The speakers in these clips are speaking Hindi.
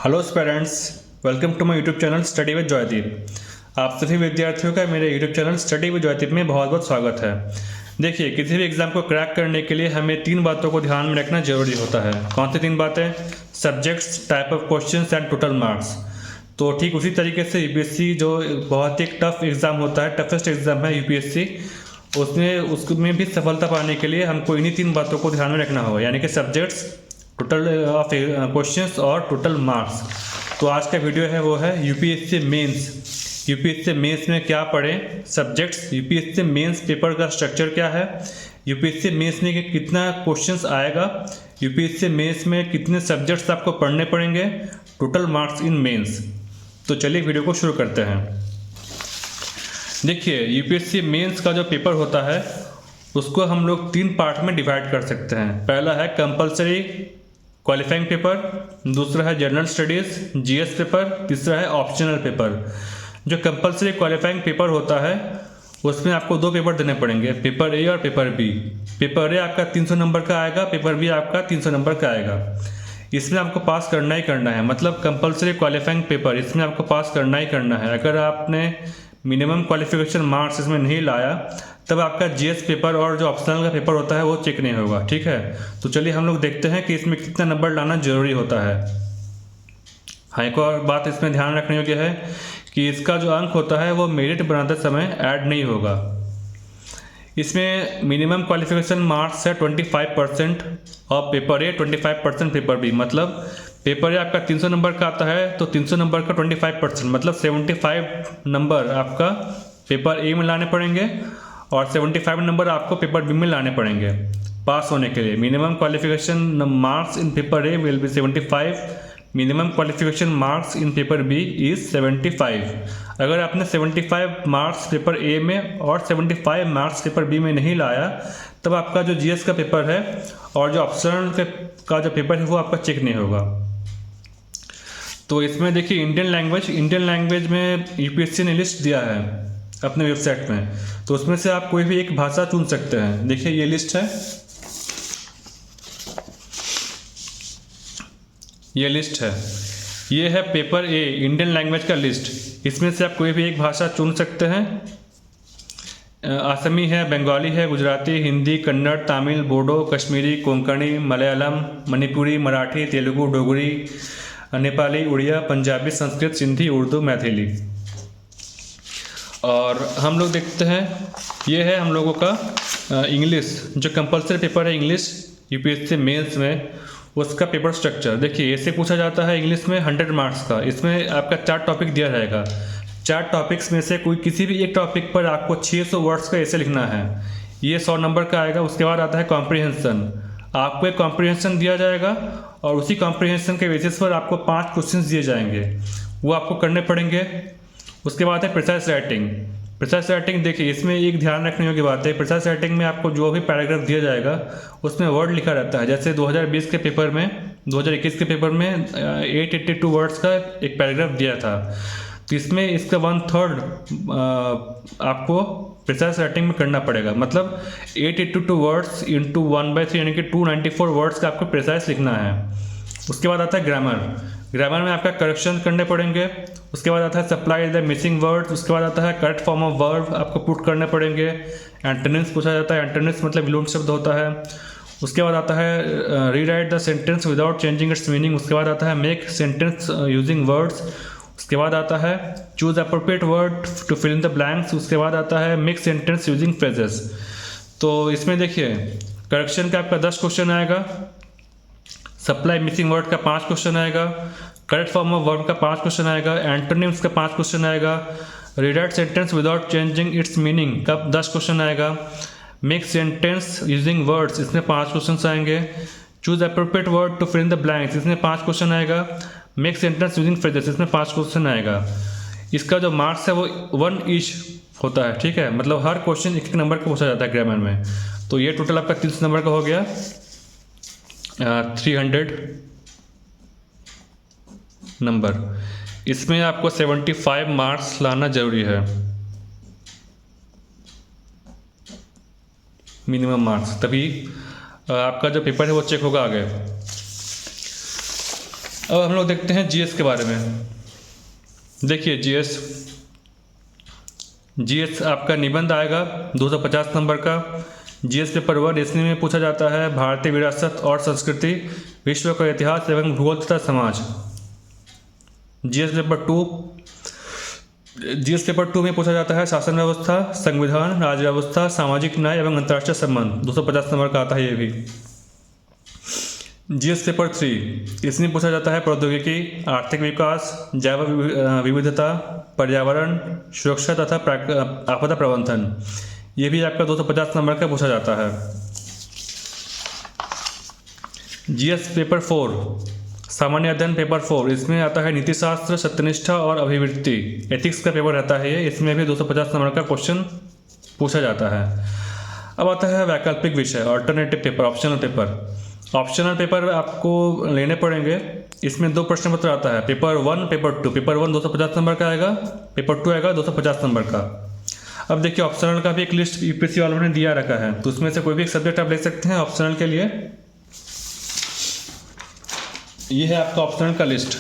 Hello students, welcome to my YouTube channel study with Joydeep. आप सभी विद्यार्थियों का मेरे YouTube channel study with Joydeep में बहुत बहुत स्वागत है। देखिए, किसी भी एग्जाम को क्रैक करने के लिए हमें 3 बातों को ध्यान में रखना जरूरी होता है। कौन सी 3 बातें? Subjects, type of questions and total marks. तो ठीक उसी तरीके से यूपीएससी जो बहुत ही टफ एग्ज़ाम होता है, टफेस्ट एग्ज़ाम है यूपीएससी, उसमें भी सफलता पाने के लिए हमको इन्हीं 3 बातों को ध्यान में रखना होगा, यानी कि सब्जेक्ट्स, टोटल ऑफ क्वेश्चंस और टोटल मार्क्स। तो आज का वीडियो है वो है यूपीएससी मेंस। यूपीएससी मेंस में क्या पढ़ें? सब्जेक्ट्स, यूपीएससी मेंस पेपर का स्ट्रक्चर क्या है, यूपीएससी मेंस में कितना क्वेश्चंस आएगा, यूपीएससी मेंस में कितने सब्जेक्ट्स आपको पढ़ने पड़ेंगे, टोटल मार्क्स इन मेंस। तो चलिए वीडियो को शुरू करते हैं। देखिए, यूपीएससी मेंस का जो पेपर होता है उसको हम लोग 3 पार्ट में डिवाइड कर सकते हैं। पहला है कंपलसरी क्वालिफाइंग पेपर, दूसरा है जनरल स्टडीज़ जीएस पेपर, तीसरा है ऑप्शनल पेपर। जो कंपलसरी क्वालिफाइंग पेपर होता है उसमें आपको 2 पेपर देने पड़ेंगे, पेपर ए और पेपर बी। पेपर ए आपका 300 नंबर का आएगा, पेपर बी आपका 300 नंबर का आएगा। इसमें आपको पास करना ही करना है, मतलब कंपलसरी क्वालिफाइंग पेपर इसमें आपको पास करना ही करना है। अगर आपने मिनिमम क्वालिफिकेशन मार्क्स इसमें नहीं लाया तब आपका जीएस पेपर और जो ऑप्शनल का पेपर होता है वो चेक नहीं होगा। ठीक है, तो चलिए हम लोग देखते हैं कि इसमें कितना नंबर लाना जरूरी होता है। हाँ, एक और बात इसमें ध्यान रखने योग्य है कि इसका जो अंक होता है वो मेरिट बनाते समय ऐड नहीं होगा। इसमें मिनिमम क्वालिफिकेशन मार्क्स है 25% और पेपर ए 25% पेपर बी। मतलब पेपर ए आपका 300 नंबर का आता है तो 300 नंबर का 25% मतलब 75 नंबर आपका पेपर ए में लाने पड़ेंगे और 75 नंबर आपको पेपर बी में लाने पड़ेंगे पास होने के लिए। Minimum qualification marks in paper A will be 75, minimum qualification marks in paper B is 75। अगर आपने 75 मार्क्स पेपर ए में और 75 मार्क्स पेपर बी में नहीं लाया तब आपका जो जीएस का पेपर है और जो ऑप्शनल का जो पेपर है वो आपका चेक नहीं होगा। तो इसमें देखिए, इंडियन लैंग्वेज में यूपीएससी ने लिस्ट दिया है अपने वेबसाइट में, तो उसमें से आप कोई भी एक भाषा चुन सकते हैं। देखिए, ये लिस्ट है, ये है पेपर ए इंडियन लैंग्वेज का लिस्ट। इसमें से आप कोई भी एक भाषा चुन सकते हैं। असमी है, बंगाली है, गुजराती, हिंदी, कन्नड़, तमिल, बोडो, कश्मीरी, कोंकणी, मलयालम, मणिपुरी, मराठी, तेलुगु, डोगरी, नेपाली, उड़िया, पंजाबी, संस्कृत, सिंधी, उर्दू, मैथिली। और हम लोग देखते हैं, ये है हम लोगों का इंग्लिश, जो कंपलसरी पेपर है इंग्लिश यूपीएससी मेंस में, उसका पेपर स्ट्रक्चर। देखिए, ऐसे पूछा जाता है इंग्लिश में 100 मार्क्स का। इसमें आपका 4 टॉपिक दिया रहेगा। 4 टॉपिक्स में से कोई किसी भी एक टॉपिक पर आपको 600 वर्ड्स का ऐसे लिखना है, ये 100 नंबर का आएगा। उसके बाद आता है कॉम्प्रिहेंशन, आपको एक कॉम्प्रिहेंशन दिया जाएगा और उसी कॉम्प्रिहेंशन के बेसिस पर आपको 5 क्वेश्चन दिए जाएंगे, वो आपको करने पड़ेंगे। उसके बाद है प्रिसाइज राइटिंग। देखिए, इसमें एक ध्यान रखने योग्य बात है, प्रिसाइज राइटिंग में आपको जो भी पैराग्राफ दिया जाएगा उसमें वर्ड लिखा रहता है। जैसे 2020 के पेपर में, 2021 के पेपर में 882 वर्ड्स का एक पैराग्राफ दिया था, तो इसमें इसका 1/3 आपको प्रिसाइज राइटिंग में करना पड़ेगा। मतलब 882 वर्ड्स इंटू 1/3 यानी कि 294 वर्ड्स का आपको प्रिसाइज लिखना है। उसके बाद आता है ग्रामर में आपका करेक्शन करने पड़ेंगे। उसके बाद आता है सप्लाई द मिसिंग वर्ड्स। उसके बाद आता है करेक्ट फॉर्म ऑफ वर्ब आपको पुट करने पड़ेंगे। एंटोनिम्स पूछा जाता है, एंटोनिम्स मतलब विलोम शब्द होता है। उसके बाद आता है rewrite the sentence without changing it's meaning. उसके बाद आता है मेक सेंटेंस यूजिंग वर्ड्स। उसके बाद आता है choose appropriate word to fill in the blanks. उसके बाद आता है मेक सेंटेंस यूजिंग फ्रेजेस। तो इसमें देखिए, करेक्शन का आपका 10 क्वेश्चन आएगा, सप्लाई मिसिंग वर्ड का 5 क्वेश्चन आएगा, करेक्ट फॉर्म ऑफ वर्ब का 5 क्वेश्चन आएगा, एंटोनिम्स का 5 क्वेश्चन आएगा, rewrite sentence without changing it's meaning का 10 क्वेश्चन आएगा, मेक सेंटेंस यूजिंग वर्ड्स इसमें 5 क्वेश्चन आएंगे, choose appropriate word to fill in the blanks इसमें 5 क्वेश्चन आएगा, मेक सेंटेंस यूजिंग फ्रेजेस इसमें 5 क्वेश्चन आएगा। इसका जो मार्क्स है वो 1 ईच होता है। ठीक है, मतलब हर क्वेश्चन एक नंबर का पूछा जाता है ग्रामर में। तो ये टोटल आपका 300 नंबर का हो गया 300 नंबर। इसमें आपको 75 मार्क्स लाना जरूरी है, मिनिमम मार्क्स, तभी आपका जो पेपर है वो चेक होगा आगे। अब हम लोग देखते हैं जीएस के बारे में। देखिए जीएस आपका निबंध आएगा 250 नंबर का। जीएस पेपर 1 इसमें में पूछा जाता है भारतीय विरासत और संस्कृति, विश्व का इतिहास एवं भूगोल तथा समाज। जीएस पेपर 2 में पूछा जाता है शासन व्यवस्था, संविधान, राज्य व्यवस्था, सामाजिक न्याय एवं अंतर्राष्ट्रीय संबंध। 250 नंबर का आता है ये भी। जीएस पेपर 3 इसमें पूछा जाता है प्रौद्योगिकी, आर्थिक विकास, जैव विविधता, पर्यावरण, सुरक्षा तथा आपदा प्रबंधन। ये भी आपका 250 नंबर का पूछा जाता है। जीएस पेपर 4 सामान्य अध्ययन पेपर 4 इसमें आता है नीतिशास्त्र, सत्यनिष्ठा और अभिवृत्ति। एथिक्स का पेपर रहता है ये, इसमें भी 250 नंबर का क्वेश्चन पूछा जाता है। अब आता है वैकल्पिक विषय, alternative paper, optional paper. Optional paper आपको लेने पड़ेंगे। इसमें 2 प्रश्न पत्र आता है, पेपर 1, पेपर 2। पेपर 1 250 नंबर का आएगा, पेपर 2 आएगा 250 नंबर का। अब देखिए ऑप्शनल का भी एक लिस्ट यूपीएससी वालों ने दिया रखा है, तो उसमें से कोई भी एक सब्जेक्ट आप ले सकते हैं ऑप्शनल के लिए। ये है आपका ऑप्शनल का list.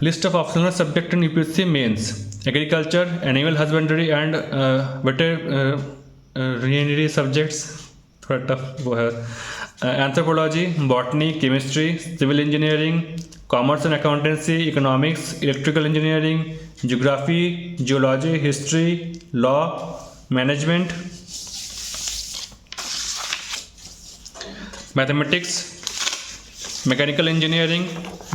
List of optional subject in UPSC mains: agriculture, animal husbandry and veterinary subjects, थोड़ा टफ वो है। Anthropology, botany, chemistry, civil engineering, commerce and accountancy, economics, electrical engineering, geography, geology, history, law, management, mathematics, mechanical engineering,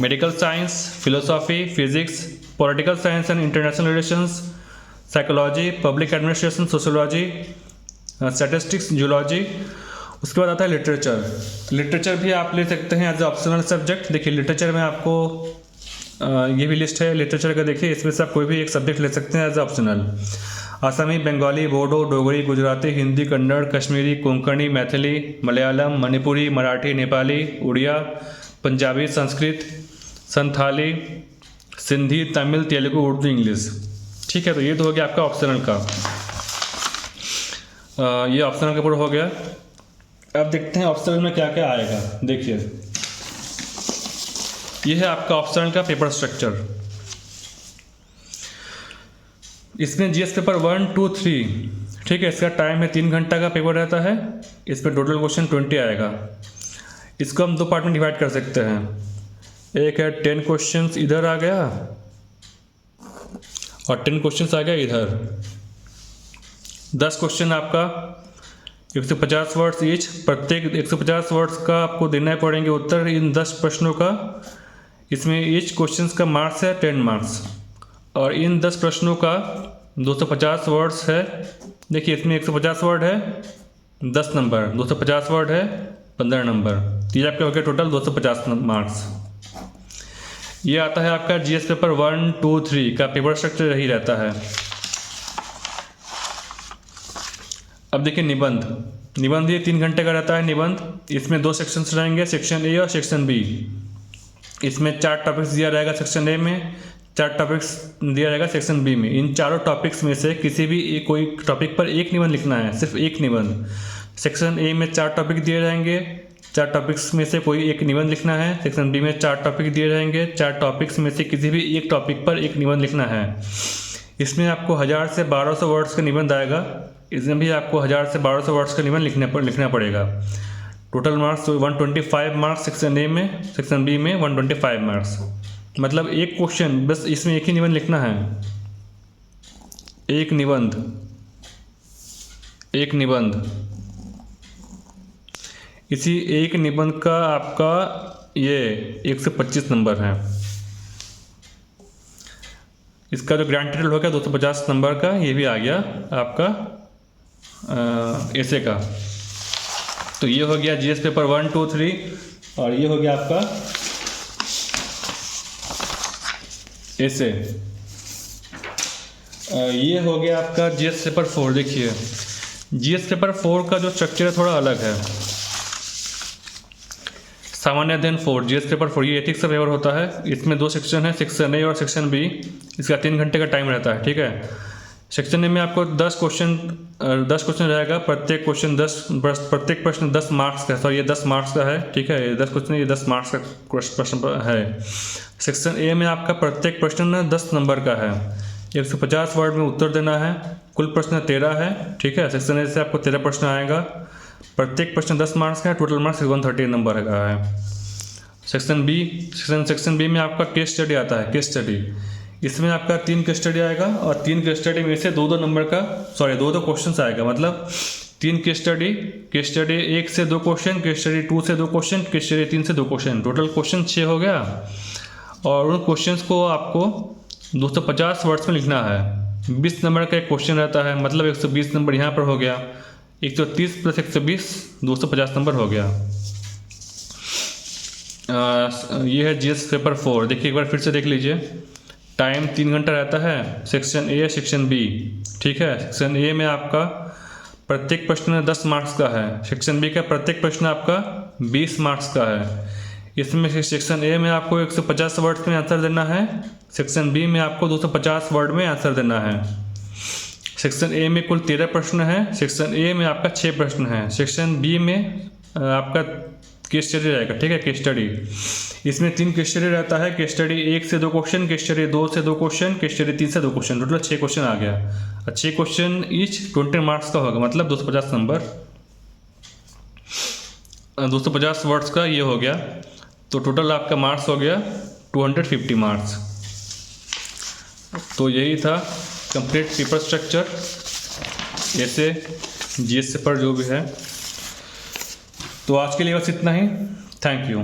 medical science, philosophy, physics, political science and international relations, psychology, public administration, sociology, statistics, zoology. उसके बाद आता है लिटरेचर। लिटरेचर भी आप ले सकते हैं एज ए ऑप्शनल सब्जेक्ट। देखिए लिटरेचर में आपको ये भी लिस्ट है लिटरेचर का। देखिए इसमें से आप कोई भी एक सब्जेक्ट ले सकते हैं as a optional. Assamese, Bengali, Bodo, Dogri, Gujarati, Hindi, Kannada, Kashmiri, Konkani, Maithili, Malayalam, Manipuri, Marathi, Nepali, Oriya, Punjabi, Sanskrit, Santali, Sindhi, Tamil, Telugu, Urdu, English. ठीक है, तो ये तो हो गया आपका ऑप्शनल का। ये ऑप्शनल का पूरा हो गया। अब देखते हैं ऑप्शनल में क्या क्या आएगा। देखिए ये है आपका ऑप्शनल का पेपर स्ट्रक्चर। इसमें जीएस पेपर 1, 2, 3 ठीक है, इसका टाइम है 3 घंटा का पेपर रहता है। इसमें टोटल क्वेश्चन 20 आएगा। इसको हम 2 पार्ट में डिवाइड कर सकते हैं। एक है 10 क्वेश्चंस इधर आ गया और 10 क्वेश्चंस आ गया इधर। 10 क्वेश्चन आपका 150 वर्ड्स ईच, प्रत्येक 150 वर्ड्स का आपको देना पड़ेंगे उत्तर इन 10 प्रश्नों का। इसमें ईच क्वेश्चंस का मार्क्स है 10 मार्क्स और इन 10 प्रश्नों का 250 वर्ड्स है। देखिए इसमें 150 वर्ड है 10 नंबर, 250 वर्ड है 15 नंबर। तो ये आपके हो गया टोटल 250 मार्क्स। ये आता है आपका जीएस पेपर 1, 2, 3 का पेपर स्ट्रक्चर यही रहता है। अब देखिए निबंध ये 3 घंटे का रहता है निबंध। इसमें 2 सेक्शंस रहेंगे, सेक्शन ए और सेक्शन बी। इसमें 4 टॉपिक्स दिया रहेगा सेक्शन ए में, 4 टॉपिक्स दिया रहेगा सेक्शन बी में। इन चारों टॉपिक्स में से किसी भी कोई टॉपिक पर एक निबंध लिखना है, सिर्फ एक निबंध। सेक्शन ए में 4 टॉपिक दिए रहेंगे, 4 टॉपिक्स में से कोई एक निबंध लिखना है। सेक्शन बी में 4 टॉपिक दिए रहेंगे, 4 टॉपिक्स में से किसी भी एक टॉपिक पर एक निबंध लिखना है। इसमें आपको 1000 से 1200 वर्ड्स का निबंध आएगा। इसमें भी आपको 1000 से 1200 वर्ड्स का निबंध लिखना पड़ेगा। Total marks 125 marks section A में, सेक्शन बी में 125 मार्क्स। मतलब एक क्वेश्चन बस, इसमें एक ही निबंध लिखना है। एक निबंध इसी एक निबंध का आपका ये 125 नंबर है। इसका जो ग्रांड टोटल हो गया 250 नंबर का, ये भी आ गया आपका ऐसे का। तो ये हो गया जीएस पेपर 1, 2, 3 और ये हो गया आपका ऐसे। ये हो गया आपका जीएस पेपर 4। देखिए जीएस पेपर 4 का जो स्ट्रक्चर है थोड़ा अलग है। सामान्य अध्ययन 4 जीएस पेपर 4 ये एथिक्स का पेपर होता है। इसमें 2 सेक्शन है, सेक्शन ए और सेक्शन बी। इसका 3 घंटे का टाइम रहता है। ठीक है, सेक्शन ए में आपको 10 क्वेश्चन रहेगा, प्रत्येक प्रश्न 10 मार्क्स का, सॉरी ये 10 मार्क्स का है, ठीक है, ये 10 क्वेश्चन, ये 10 मार्क्स का प्रश्न है। सेक्शन ए में आपका प्रत्येक प्रश्न 10 नंबर का है, 150 वर्ड में उत्तर देना है, कुल प्रश्न 13 है, ठीक है। सेक्शन ए से आपको 13 प्रश्न आएगा, प्रत्येक प्रश्न 10 मार्क्स का है, टोटल मार्क्स 130 नंबर का है। सेक्शन बी में आपका केस स्टडी आता है, केस स्टडी, इसमें आपका 3 केस स्टडी आएगा और 3 केस स्टडी में से 2-2 नंबर का, सॉरी 2-2 क्वेश्चन आएगा, मतलब 3 केस स्टडी 1 से 2 क्वेश्चन, केस स्टडी 2 से 2 क्वेश्चन, केस स्टडी 3 से 2 क्वेश्चन, टोटल क्वेश्चन 6 हो गया। और उन क्वेश्चंस को आपको 250 वर्ड्स में लिखना है। 20 नंबर का एक क्वेश्चन रहता है, मतलब 120 नंबर यहाँ पर हो गया, 130 + 120 250 नंबर हो गया। ये है जीएस पेपर 4। देखिए एक बार फिर से देख लीजिए, टाइम 3 घंटा रहता है, सेक्शन ए सेक्शन बी, ठीक है। सेक्शन ए में आपका प्रत्येक प्रश्न 10 मार्क्स का है, सेक्शन बी का प्रत्येक प्रश्न आपका 20 मार्क्स का है। इसमें सेक्शन ए में आपको 150 वर्ड्स में आंसर देना है, सेक्शन बी में आपको 250 वर्ड में आंसर देना है। सेक्शन ए में कुल 13 प्रश्न है, सेक्शन ए में आपका 6 प्रश्न है, सेक्शन बी में आपका केस स्टडी रहेगा, ठीक है, केस स्टडी। इसमें 3 केस स्टडी रहता है, केस स्टडी 1 से 2 क्वेश्चन, केस स्टडी 2 से 2 क्वेश्चन, केस स्टडी 3 से 2 क्वेश्चन, टोटल 6 क्वेश्चन आ गया। 6 क्वेश्चन ईच 20 मार्क्स का होगा, मतलब 250 नंबर, 250 वर्ड्स का ये हो गया, तो टोटल आपका मार्क्स हो गया 250 मार्क्स। तो यही था कंप्लीट पेपर स्ट्रक्चर, ऐसे जीएस पेपर जो भी है। तो आज के लिए बस इतना ही, थैंक यू।